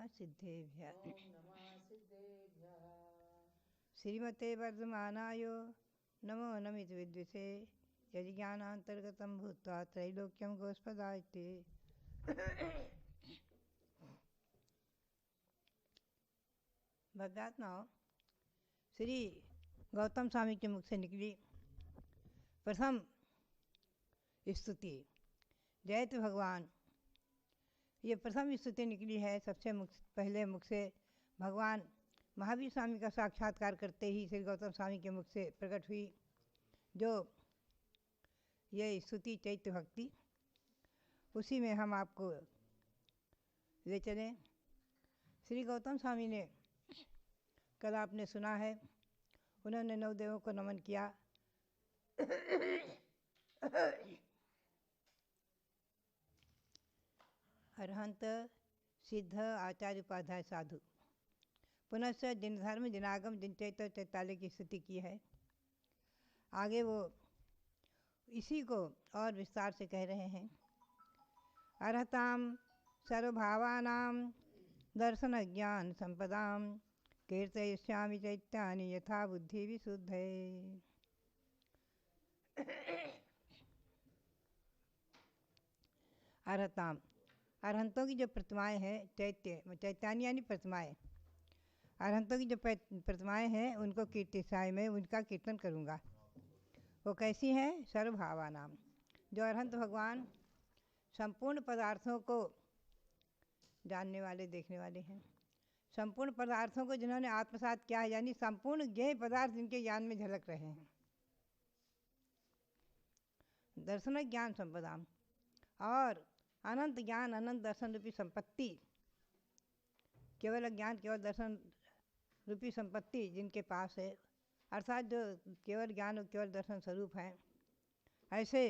सिद्धेभ्यः। ओम नमः सिद्धेभ्यः। श्रीमते वर्धमानाय नमो नमिति विद्विषे यज्ञानान्तर्गतं भूत्वा त्रैलोक्यं गोस्पदायते। भव्यात्माओं, श्री गौतम स्वामी के मुख से निकली प्रथम स्तुति जयतु भगवान। ये प्रथम स्तुति निकली है सबसे पहले मुख से भगवान महावीर स्वामी का साक्षात्कार करते ही श्री गौतम स्वामी के मुख से प्रकट हुई। जो ये स्तुति चैत्य भक्ति, उसी में हम आपको ले चलें। श्री गौतम स्वामी ने कल आपने सुना है, उन्होंने नवदेवों को नमन किया। अरहंत सिद्ध आचार्य उपाध्याय साधु पुनश्च जिन धर्म जिनागम जिन चैत्र चैतालय की स्तुति की है। आगे वो इसी को और विस्तार से कह रहे हैं। अर्हताम सर्वभावानां दर्शन ज्ञान संपदाम कीर्तयिष्यामि चैत्यानि यथा बुद्धि विशुद्धे। अर्हताम, अरहंतों की जो प्रतिमाएं हैं, चैत्यानि यानी प्रतिमाएं, अरहंतों की जो प्रतिमाएं हैं उनको कीर्तिसाय में उनका कीर्तन करूँगा। वो कैसी हैं? सर्वभावानाम, जो अरहंत भगवान संपूर्ण पदार्थों को जानने वाले देखने वाले हैं। संपूर्ण पदार्थों को जिन्होंने आत्मसात किया है, यानी संपूर्ण ज्ञेय पदार्थ जिनके ज्ञान में झलक रहे हैं। दर्शन ज्ञान संपदाम, और अनंत ज्ञान अनंत दर्शन रूपी संपत्ति, केवल ज्ञान केवल दर्शन रूपी संपत्ति जिनके पास है, अर्थात जो केवल ज्ञान और केवल दर्शन स्वरूप हैं, ऐसे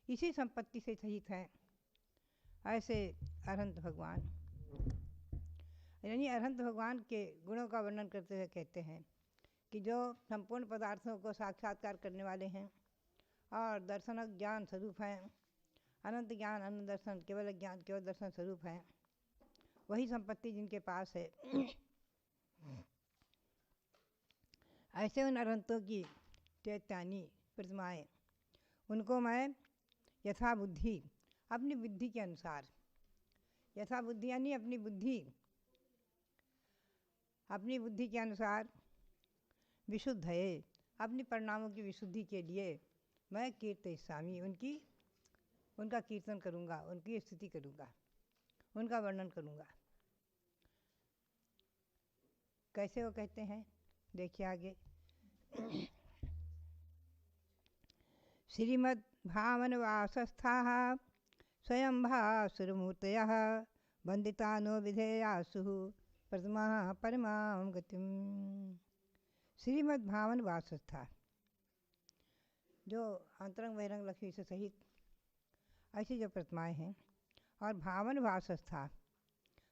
इसी संपत्ति से सहित हैं ऐसे अरहंत भगवान। यानी अरहंत भगवान के गुणों का वर्णन करते हुए कहते हैं कि जो संपूर्ण पदार्थों को साक्षात्कार करने वाले हैं और दर्शन ज्ञान स्वरूप हैं, अनंत ज्ञान अनंत दर्शन केवल ज्ञान केवल दर्शन स्वरूप हैं, वही संपत्ति जिनके पास है, ऐसे उन अरहंतों की चैत्यानि प्रतिमाएं, उनको मैं यथा बुद्धि, अपनी बुद्धि के अनुसार, यथा बुद्धि यानी अपनी बुद्धि के अनुसार, विशुद्ध है, अपनी परिणामों की विशुद्धि के लिए मैं कीर्तयिष्यामि, उनका कीर्तन करूँगा, उनकी स्तुति करूँगा, उनका वर्णन करूँगा। कैसे वो कहते हैं, देखिए आगे। श्रीमद् भावनवासस्थाः स्वयं भासुरमूर्तयः वन्दितानो विधेयासु प्रथमा परमां गतिम। श्रीमद् भावनवासस्था, जो अंतरंग बहिरंग लक्ष्मी से सहित ऐसी जो प्रतिमाएं हैं, और भावन वासस्था,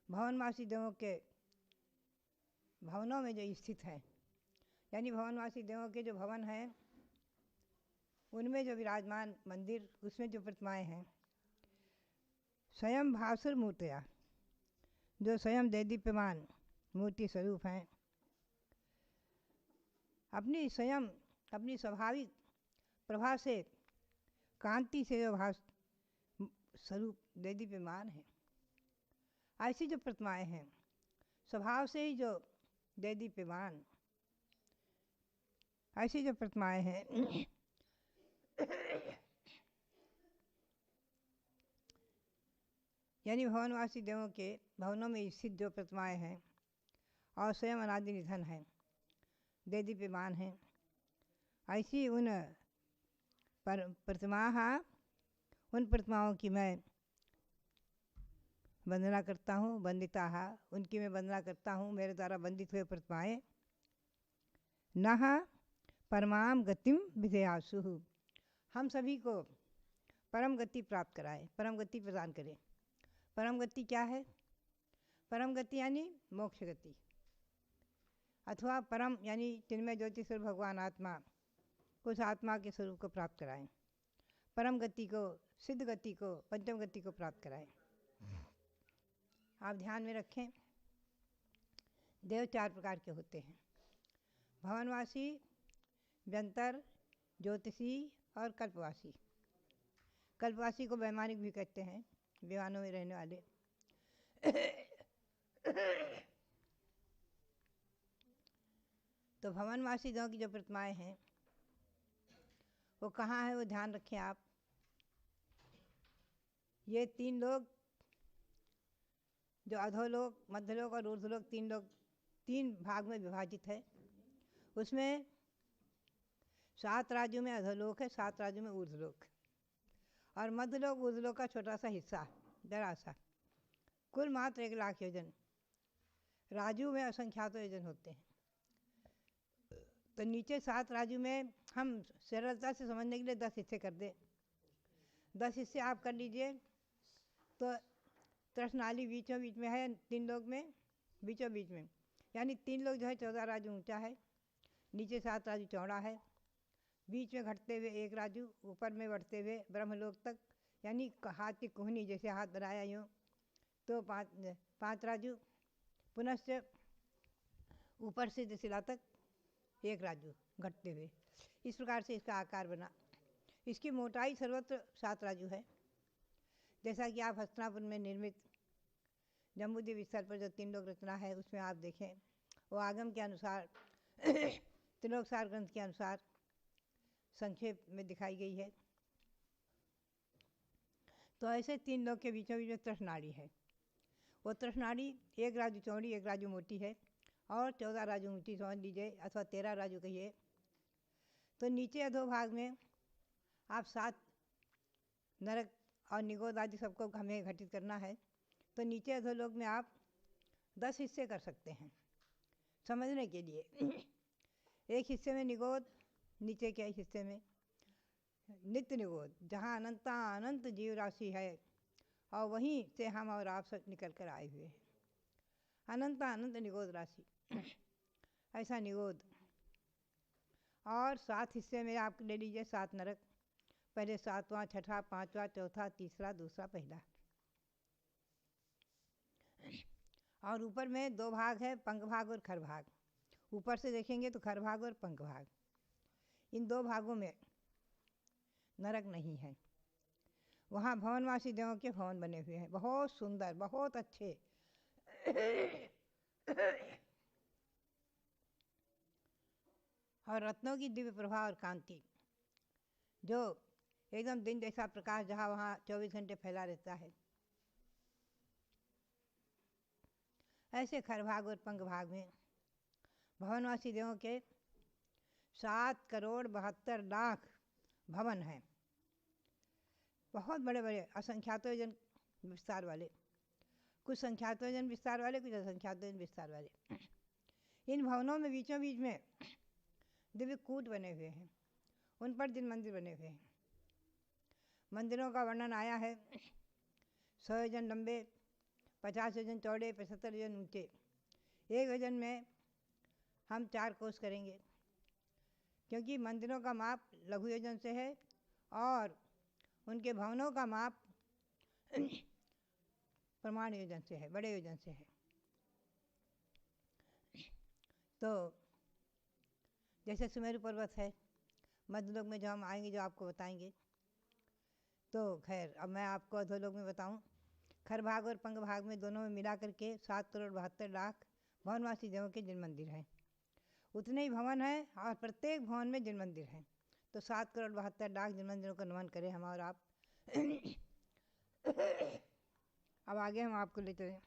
भवनवासी देवों के भवनों में जो स्थित हैं, यानी भवनवासी देवों के जो भवन हैं उनमें जो विराजमान मंदिर, उसमें जो प्रतिमाएं हैं, स्वयं भासुर मूर्तियाँ, जो स्वयं देदीप्यमान मूर्ति स्वरूप हैं, अपनी स्वाभाविक प्रभा से, कांति से जो भास स्वरूप देदीप्यमान है, ऐसी जो प्रतिमाएं हैं, स्वभाव से ही जो देदीप्यमान, ऐसी जो प्रतिमाएं हैं, यानी भवनवासी देवों के भवनों में स्थित जो प्रतिमाएं हैं और स्वयं अनादि निधन हैं, देदीप्यमान हैं, ऐसी उन उन प्रतिमाओं की मैं वंदना करता हूँ। वंदिता, उनकी मैं वंदना करता हूँ, मेरे द्वारा वंदित हुए प्रतिमाएं। नः परमाम गतिम विधेयासु, हम सभी को परम गति प्राप्त कराए, परम गति प्रदान करे। परम गति क्या है? परम गति यानी मोक्ष गति, अथवा परम यानी चिन्मय ज्योति स्वरूप भगवान आत्मा, उस आत्मा के स्वरूप को प्राप्त कराएं। परम गति को, सिद्ध गति को, पंचम गति को प्राप्त कराएं। आप ध्यान में रखें, देव 4 प्रकार के होते हैं: भवनवासी, व्यंतर, ज्योतिषी और कल्पवासी। कल्पवासी को वैमानिक भी कहते हैं, विमानों में रहने वाले। तो भवनवासी देवों की जो प्रतिमाएं हैं वो कहाँ है, वो ध्यान रखें आप। ये 3 लोग जो अधोलोक, मध्यलोक और ऊर्ध्वलोक, 3 भाग में विभाजित है। उसमें 7 राज्यों में अधोलोक है, 7 राज्यों में ऊर्ध्वलोक, और मध्यलोक ऊर्ध्वलोक का छोटा सा हिस्सा, जरा सा। कुल मात्र 1 लाख योजन। राजू में असंख्यात योजन होते हैं। तो नीचे 7 राज्यों में हम सरलता से समझने के लिए 10 हिस्से कर दें। 10 हिस्से आप कर लीजिए तो तृष्णाली बीचों बीच में है, 3 लोग में बीचों बीच में, यानी 3 लोग जो है 14 राजू ऊंचा है, नीचे 7 राजू चौड़ा है, बीच में घटते हुए 1 राजू, ऊपर में बढ़ते हुए ब्रह्मलोक तक, यानी हाथ की कोहनी जैसे हाथ बनाया यूँ तो 5 राजू, पुनश्च ऊपर से शिला तक 1 राजू घटते हुए। इस प्रकार से इसका आकार बना। इसकी मोटाई सर्वत्र 7 राजू है। जैसा कि आप हस्तिनापुर में निर्मित जम्बूद्वीप स्थल पर जो 3 लोक रचना है उसमें आप देखें, वो आगम के अनुसार त्रिलोकसार ग्रंथ के अनुसार संक्षेप में दिखाई गई है। तो ऐसे 3 लोक के बीचों बीच में तृष्णाड़ी है। वो तृष्णाड़ी 1 राजू चौड़ी, 1 राजू मोटी है और 14 राजू ऊंची समझ लीजिए, अथवा 13 राजू कहिए। तो नीचे अधोभाग में आप 7 नरक और निगोद आदि सबको हमें घटित करना है। तो नीचे अधोलोक में आप 10 हिस्से कर सकते हैं समझने के लिए। एक हिस्से में निगोद, नीचे के हिस्से में नित्य निगोद, जहाँ अनंत जीव राशि है और वहीं से हम और आप सब निकल कर आए हुए हैं। अनंत निगोद राशि, ऐसा निगोद। और 7 हिस्से में आप ले लीजिए 7 नरक, पहले 7वां, 6ठा, 5वां, 4था, 3रा, 2रा, पहला। और ऊपर में 2 भाग है, पंख भाग और खर भाग। ऊपर से देखेंगे तो खर भाग और पंख भाग, इन 2 भागों में नरक नहीं है। वहाँ भवनवासी देवों के भवन बने हुए हैं, बहुत सुंदर, बहुत अच्छे। और रत्नों की दिव्य प्रभा और कांति, जो एकदम दिन जैसा प्रकाश जहाँ वहाँ 24 घंटे फैला रहता है। ऐसे खर भाग और पंख भाग में भवनवासी देवों के 7,72,00,000 भवन हैं। बहुत बड़े बड़े असंख्यातोजन विस्तार वाले, कुछ संख्यातोजन विस्तार वाले, कुछ असंख्यातोजन विस्तार वाले। इन भवनों में बीचों बीच में दिव्य कूट बने हुए हैं, उन पर दिन मंदिर बने हुए हैं। मंदिरों का वर्णन आया है 100 योजन लंबे, 50 योजन चौड़े, 75 योजन ऊंचे। 1 योजन में हम 4 कोस करेंगे, क्योंकि मंदिरों का माप लघु योजन से है और उनके भवनों का माप प्रमाण योजन से है, बड़े योजन से है। तो जैसे सुमेरु पर्वत है मध्यलोक में, जो हम आएंगे जो आपको बताएंगे। तो खैर अब मैं आपको अधोलोक में बताऊं। खर भाग और पंख भाग में दोनों में मिला करके 7,72,00,000 भवनवासी देवों के जिन मंदिर हैं। उतने ही भवन हैं और प्रत्येक भवन में जिन मंदिर हैं। तो 7,72,00,000 जिन मंदिरों का नमन करें हम और आप। अब आगे हम आपको लेते हैं।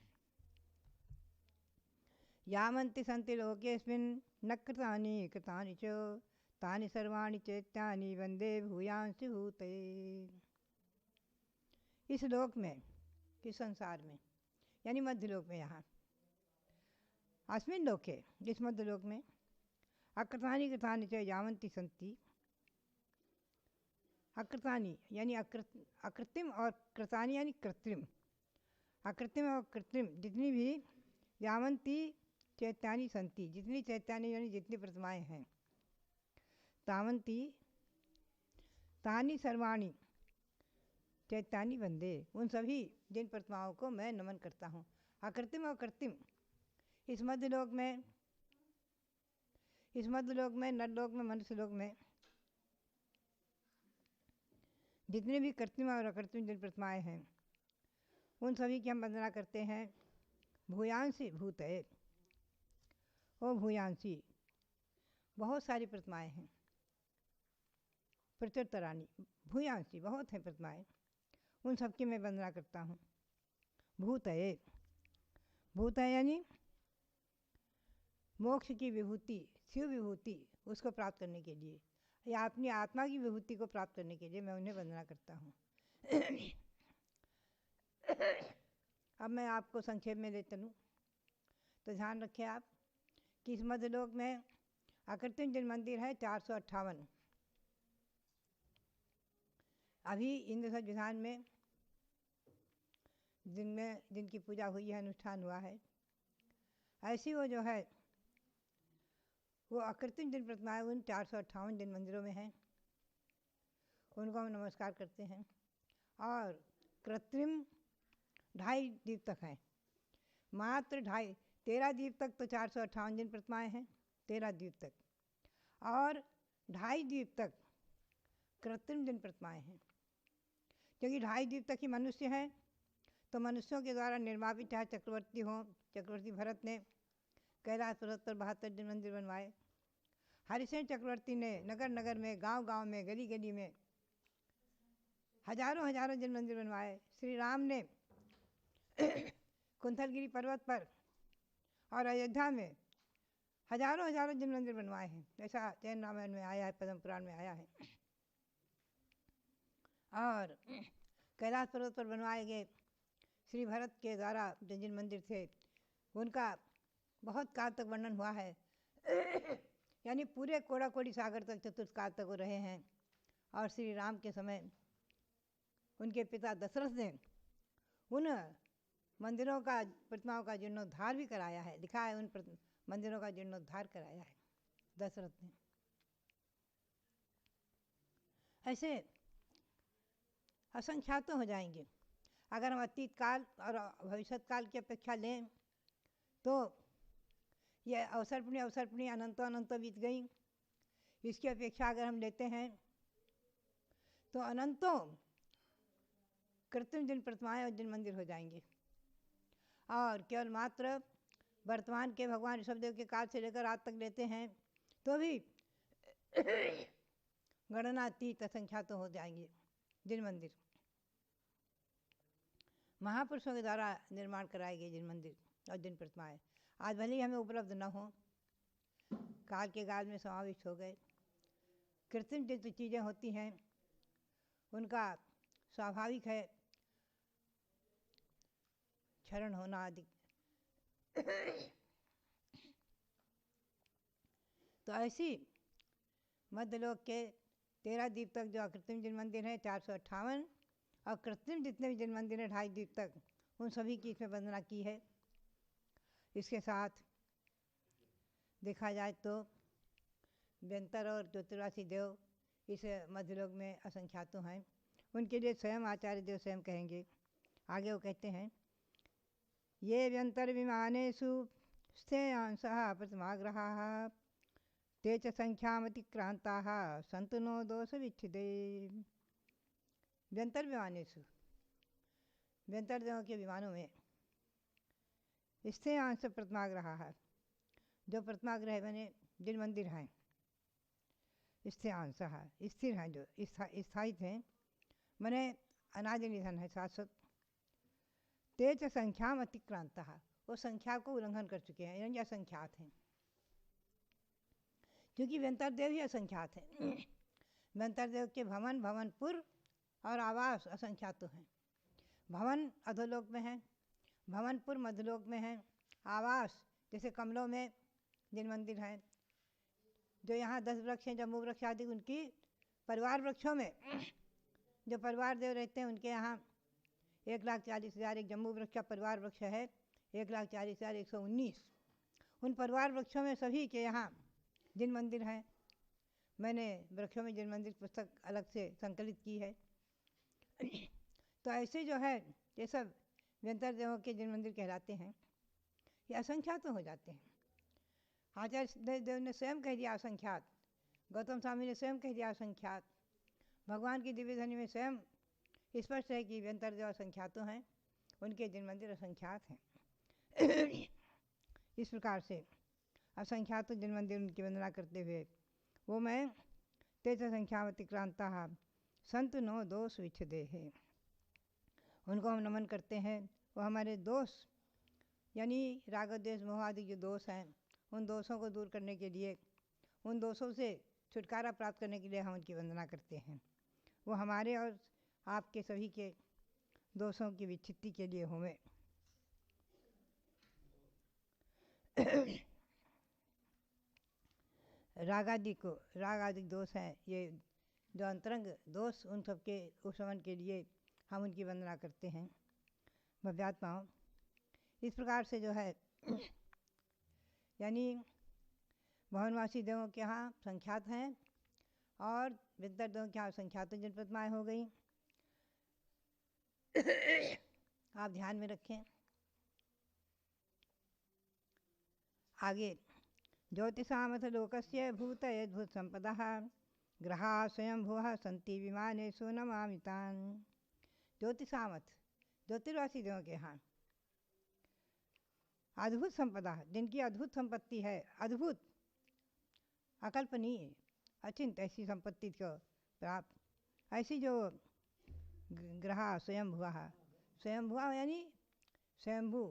यावन्ति सन्ति लोकेऽस्मिन् न कृतानि कृतानि च तानि सर्वाणि चैत्यानि वन्दे भूयांसि भूतये। इस लोक में, इस संसार में, यानी मध्यलोक में, यहाँ अस्मिन् लोके, इस मध्यलोक में, अकृतानि कृतानि च यावन्ति सन्ति। अकृतानि यानी अकृत्रिम और कृतानि यानी कृत्रिम। अकृत्रिम और कृत्रिम जितनी भी यावन्ति चैत्यानि सन्ति, जितनी चैत्यानि यानी जितनी प्रतिमाएं हैं, तावन्ति तानि सर्वाणि चैतानी वंदे, उन सभी जिन प्रतिमाओं को मैं नमन करता हूँ। अकृत्रिम और कृत्रिम इस मध्यलोक में नरलोक में मनुष्यलोक में जितने भी कृत्रिम और अकृत्रिम जिन प्रतिमाएँ हैं उन सभी की हम वंदना करते हैं। भूयांसी भूतये, ओ भूयांसी, बहुत सारी प्रतिमाएँ हैं, प्रचुरतरानी, भूयांसी बहुत हैं प्रतिमाएँ, उन सबकी मैं वंदना करता हूँ। भूतये, भूतये यानी मोक्ष की विभूति, शिव विभूति, उसको प्राप्त करने के लिए या अपनी आत्मा की विभूति को प्राप्त करने के लिए मैं उन्हें वंदना करता हूँ। अब मैं आपको संक्षेप में ले चलूँ तो ध्यान रखें आप कि इस मध्यलोक में अकृत्रिम जिन मंदिर है 458। अभी इंद्र संविधान में जिनकी पूजा हुई है, अनुष्ठान हुआ है, ऐसी वो जो है वो अकृत्रिम जिन प्रतिमाएँ उन 458 जिन मंदिरों में हैं उनको हम नमस्कार करते हैं। और कृत्रिम 2.5 द्वीप तक हैं, मात्र 13 द्वीप तक तो 458 जिन प्रतिमाएँ हैं, 13 द्वीप तक, और 2.5 द्वीप तक कृत्रिम जिन प्रतिमाएँ हैं। क्योंकि 2.5 द्वीप तक ही मनुष्य हैं तो मनुष्यों के द्वारा निर्मापित चाहे चक्रवर्ती हों, चक्रवर्ती भरत ने कैलाश पर्वत पर 72 जिन मंदिर बनवाए, हरिसेन चक्रवर्ती ने नगर नगर में, गांव गांव में, गली गली में हजारों हजारों जिन मंदिर बनवाए, श्री राम ने कुंथलगिरी पर्वत पर और अयोध्या में हजारों हजारों जिन मंदिर बनवाए हैं। ऐसा जैन रामायण में आया है, पद्म पुराण में आया है। और कैलाश पर्वत पर बनवाए गए श्री भरत के द्वारा जो जिन मंदिर थे उनका बहुत काल तक वर्णन हुआ है। यानी पूरे कोड़ा कोड़ी सागर तक, चतुर्थ काल तक वो रहे हैं। और श्री राम के समय उनके पिता दशरथ ने उन मंदिरों का, प्रतिमाओं का जीर्णोद्धार भी कराया है। लिखा है उन मंदिरों का जीर्णोद्धार कराया है दशरथ ने। ऐसे असंख्यातों हो जाएंगे। अगर हम अतीत काल और भविष्यत काल की अपेक्षा लें तो ये अवसर्पिणी अनंतों बीत गई। इसकी अपेक्षा अगर हम लेते हैं तो अनंतों कृत्रिम जिन प्रतिमाएँ और जिन मंदिर हो जाएंगे। और केवल मात्र वर्तमान के भगवान ऋषभदेव के काल से लेकर आज तक लेते हैं तो भी गणनातीत असंख्यातों हो जाएंगे जिन मंदिर। महापुरुषों के द्वारा निर्माण कराए गए जिन मंदिर और जिन प्रतिमाएँ आज भले ही हमें उपलब्ध न हो, काल के गाल में समाविष्ट हो गए। कृत्रिम जो चीज़ें होती हैं उनका स्वाभाविक है क्षरण होना आदि। तो ऐसी मध्यलोक के 13 द्वीप तक जो अकृत्रिम जिन मंदिर हैं 458, और कृत्रिम जितने भी जिन मंदिर हैं 2.5 द्वीप तक, उन सभी की इसमें वंदना की है। इसके साथ देखा जाए तो व्यंतर और ज्योतिर्वासी देव इस मध्यलोक में असंख्यातों हैं। उनके लिए स्वयं आचार्य देव स्वयं कहेंगे। आगे वो कहते हैं, ये व्यंतर विमानेषु स्थेयांसः प्रतिमाग्रहाः ते च संख्यामतिक्रांताः सन्तु नो दोषविच्छिदे। व्यंतर विमानेषु, व्यंतर देवों के विमानों में स्थेयांश प्रतिमाग्रहाः, जो प्रतिमाग्रह बने जिन मंदिर हैं, स्थेयांसः स्थिर हैं, जो स्थायित हैं, मने अनादि निधन है, शाश्वत। ते च संख्याम अतिक्रांतः, वो संख्या को उल्लंघन कर चुके हैं, यानी असंख्यात हैं। क्योंकि व्यंतर देव ही असंख्यात हैं। व्यंतर देव के भवन, भवनपुर और आवास असंख्यात हैं। भवन अधोलोक में है, भवनपुर मध्यलोक में है, आवास जैसे कमलों में जिन मंदिर हैं, जो यहाँ 10 वृक्ष हैं, जम्बू वृक्ष आदि, उनकी परिवार वृक्षों में जो परिवार देव रहते हैं उनके यहाँ 1,40,000 एक जम्बू वृक्ष का परिवार वृक्ष है, 1,40,119। उन परिवार वृक्षों में सभी के यहाँ जिन मंदिर हैं, मैंने वृक्षों में जिन मंदिर पुस्तक अलग से संकलित की है। तो ऐसे जो है ये सब व्यंतर देवों के जिन मंदिर कहलाते हैं ये असंख्यात हो जाते हैं। आचार्य सिद्धदेव ने स्वयं कह दिया असंख्यात, गौतम स्वामी ने स्वयं कह दिया असंख्यात, भगवान की दिव्य ध्वनि में स्वयं स्पष्ट है कि व्यंतर देव असंख्यातों हैं, उनके जिन मंदिर असंख्यात हैं। इस प्रकार से असंख्यात जिन मंदिर उनकी वंदना करते हुए वो मैं तेज संख्यावतिक्रांता संत नो दोष विच्छदे है, उनको हम नमन करते हैं। वो हमारे दोष यानी राग द्वेष मोह आदि जो दोष हैं उन दोषों को दूर करने के लिए, उन दोषों से छुटकारा प्राप्त करने के लिए हम उनकी वंदना करते हैं। वो हमारे और आपके सभी के दोषों की विच्छित्ति के लिए होवे। राग आदि दोष हैं, ये जो अंतरंग दोष, उन सबके उपशमन के लिए हम उनकी वंदना करते हैं। भव्यात्माओं, इस प्रकार से जो है यानी भवनवासी देवों के यहाँ संख्यात हैं और विद्या देवों के यहाँ संख्यात जिन प्रतिमाएँ हो गई। आप ध्यान में रखें। आगे ज्योतिषामथ लोकस्य भूत यद्भुत संपदः ग्रहा स्वयंभुवः सन्ति विमानेषु नमामि तान्। ज्योतिषामथ, ज्योतिर्वासी देवों के यहाँ अद्भुत संपदा, जिनकी अद्भुत संपत्ति है, अद्भुत अकल्पनीय अचिंत ऐसी संपत्ति को प्राप्त, ऐसी जो ग्रहा स्वयंभुवः, स्वयंभुवा यानी स्वयंभू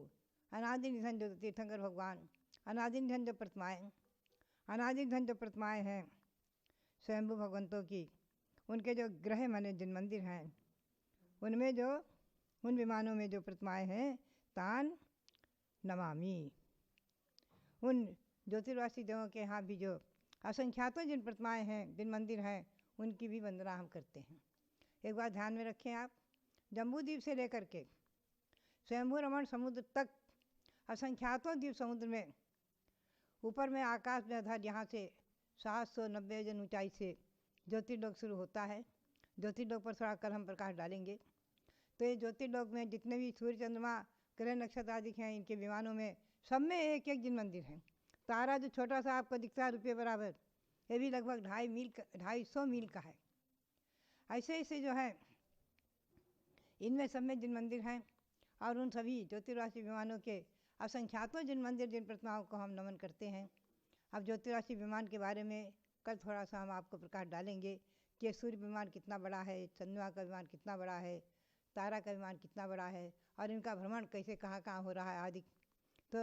अनादि निधन जो तीर्थंकर भगवान, अनादि निधन जो प्रतिमाएँ, अनादि निधन जो प्रतिमाएँ हैं स्वयंभू भगवंतों की, उनके जो ग्रह माने जिन मंदिर हैं उनमें जो उन विमानों में जो प्रतिमाएँ हैं तान नमामि। उन ज्योतिर्वासी देवों के यहाँ भी जो असंख्यातों जिन प्रतिमाएँ हैं, जिन मंदिर हैं, उनकी भी वंदना हम करते हैं। एक बात ध्यान में रखें आप, जम्बूद्वीप से लेकर के स्वयंभू रमण समुद्र तक असंख्यातों द्वीप समुद्र में ऊपर में आकाश में आधार यहाँ से 790 जन ऊंचाई से ज्योतिर्लोक शुरू होता है। ज्योतिर्लोक पर थोड़ा कल हम प्रकाश डालेंगे। तो ये ज्योतिर्लोक में जितने भी सूर्य चंद्रमा ग्रह नक्षत्र आदि हैं, इनके विमानों में सब में एक एक जिन मंदिर हैं। तारा जो छोटा सा आपको दिखता है रुपये बराबर, ये भी लगभग 250 मील का है। ऐसे ऐसे जो है इनमें सब में जिन मंदिर हैं और उन सभी ज्योतिर्वासी विमानों के असंख्यातों जिन मंदिर जिन प्रतिमाओं को हम नमन करते हैं। अब ज्योतिर्वासी विमान के बारे में कल थोड़ा सा हम आपको प्रकाश डालेंगे कि सूर्य विमान कितना बड़ा है, चंद्रमा का विमान कितना बड़ा है, तारा का विमान कितना बड़ा है और इनका भ्रमण कैसे कहाँ कहाँ हो रहा है आदि। तो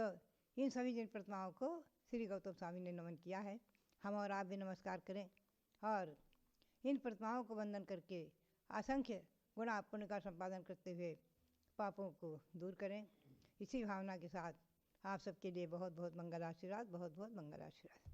इन सभी जिन प्रतिमाओं को श्री गौतम स्वामी ने नमन किया है, हम और आप भी नमस्कार करें और इन प्रतिमाओं को वंदन करके असंख्य गुणा पुण्य का संपादन करते हुए पापों को दूर करें। इसी भावना के साथ आप सबके लिए बहुत बहुत मंगल आशीर्वाद, बहुत बहुत मंगल आशीर्वाद।